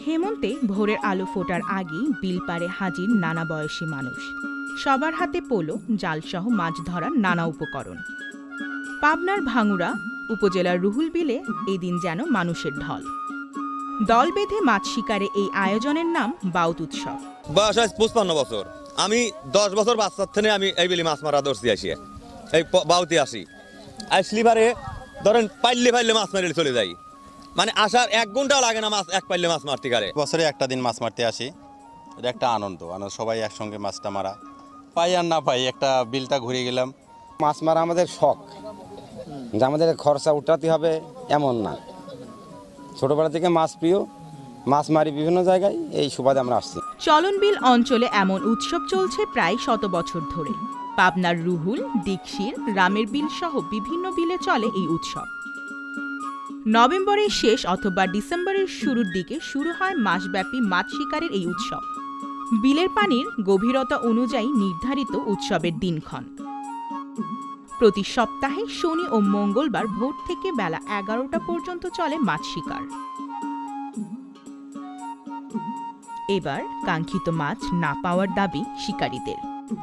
হেমন্তে ভোরের আলো ফোটার আগেই বিল পাড়ে হাজির নানা বয়সী মানুষ। সবার হাতে পোলো, জালসহ মাছ ধরার নানা উপকরণ। পাবনার ভাঙ্গুড়া উপজেলার রুহুল বিলে এই দিন যেন মানুষের ঢল। দল বেঁধে মাছ শিকারে এই আয়োজনের নাম বাউত উৎসব। বয়স 55 বছর। আমি 10 বছর বাচ্চার থেকে আমি এই বিলে মাছ মারা ধরছি, আসি এই বাউতে আসি। আর স্লিভারে ধরেন পাইলে মাছ মারিলে চলে যাই, মানে আসার 1 ঘন্টাও লাগে না মাছ এক পাইলে মাছ মারতে পারে। বছরে একটা দিন মাছ মারতে আসি, এটা একটা আনন্দ সবাই একসঙ্গে মাছটা মারা, পাই আর না পাই একটা বিলটা ঘুরে গেলাম। মাছ মারা আমাদের শখ, যে আমাদের খরচা উঠাতে হবে এমন না। ছোটবেলা থেকে মাছ প্রিয়, মাছ মারি বিভিন্ন জায়গায়, এই সুবাদে আমরা আসছি। চলনবিল অঞ্চলে এমন উৎসব চলছে প্রায় 100 বছর ধরে। পাবনার রুহুল, দিকশির, রামের বিল সহ বিভিন্ন বিলে চলে এই উৎসব। নভেম্বরের শেষ অথবা ডিসেম্বরের শুরুর দিকে শুরু হয় মাসব্যাপী মাছ শিকারের এই উৎসব। বিলের পানির গভীরতা অনুযায়ী নির্ধারিত উৎসবের দিনক্ষণ। প্রতি সপ্তাহে শনি ও মঙ্গলবার ভোর থেকে বেলা 11টা পর্যন্ত চলে মাছ শিকার। এবার কাঙ্ক্ষিত মাছ না পাওয়ার দাবি শিকারীদের।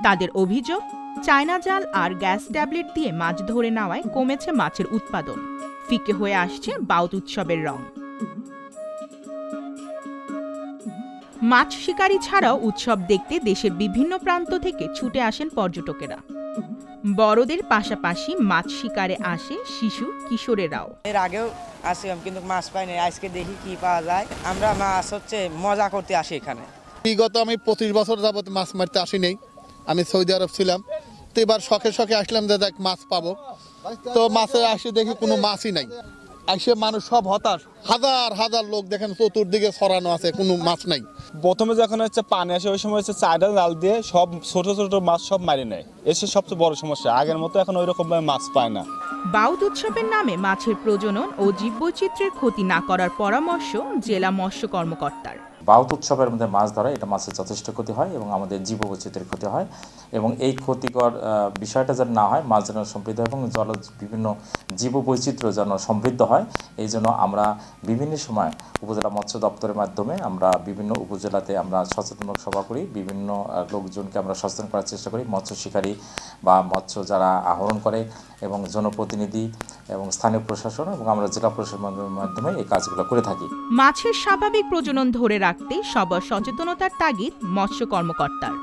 তাদের অভিযোগ, চায়না জাল আর গ্যাস ট্যাবলেট দিয়ে মাছ ধরে নেওয়ায় কমেছে মাছের উৎপাদন। ফিকে হয়ে আসছে বাউত উৎসবের রং। মাছ শিকারী ছাড়াও উৎসব দেখতে দেশের বিভিন্ন প্রান্ত থেকে ছুটে আসেন পর্যটকেরা। বড়দের পাশাপাশি মাছ শিকারে আসে শিশু কিশোরেরাও। এর আগেও আসছিলাম কিন্তু মাছ পাইনি, আজকে দেখি কি পাওয়া যায়। আমরা মাছ মজা করতে আসি এখানে। বিগত আমি 25 বছর যাবত মাছ মারতে আসি নেই, আমি সৌদি আরব ছিলাম। তো এবার শখে আসলাম যে দেখ মাছ পাবো, তো মাছে আসে দেখি কোনো মাছই নাই। আসে মানুষ সব হতাশ, হাজার লোক দেখেন চতুর্দিকে ছড়ানো আছে, কোনো মাছ নাই। প্রথমে যখন পানি আসে ওই সময় চায়না জাল দিয়ে সব ছোট মাছ সব মারি নেয়, এসে সবচেয়ে বড় সমস্যা। আগের মতো এখন ওই রকম মাছ পায় না। বাউত উৎসবের নামে মাছের প্রজনন ও জীববৈচিত্র্যের ক্ষতি না করার পরামর্শ জেলা মৎস্য কর্মকর্তার। বাউত উৎসবের মধ্যে মাছ ধরা, এটা মাছের যথেষ্ট ক্ষতি হয় এবং আমাদের জীববৈচিত্র্যের ক্ষতি হয়, এবং এই ক্ষতিকর বিষয়টা যেন না হয়, মাছ যেন সমৃদ্ধ এবং জলজ বিভিন্ন জীববৈচিত্র্য যেন সমৃদ্ধ হয়, এই জন্য আমরা বিভিন্ন সময় উপজেলা মৎস্য দপ্তরের মাধ্যমে আমরা বিভিন্ন উপজেলাতে আমরা সচেতনমূলক সভা করি, বিভিন্ন লোকজনকে আমরা সচেতন করার চেষ্টা করি। মৎস্য শিকারী বা মৎস্য যারা আহরণ করে এবং জনপ্রতিনিধি এবং স্থানীয় প্রশাসন এবং আমরা জেলা প্রশাসনের মাধ্যমে এই কাজগুলো করে থাকি। মাছের স্বাভাবিক প্রজনন ধরে রাখতে সবার সচেতনতার তাগিদ মৎস্য কর্মকর্তার।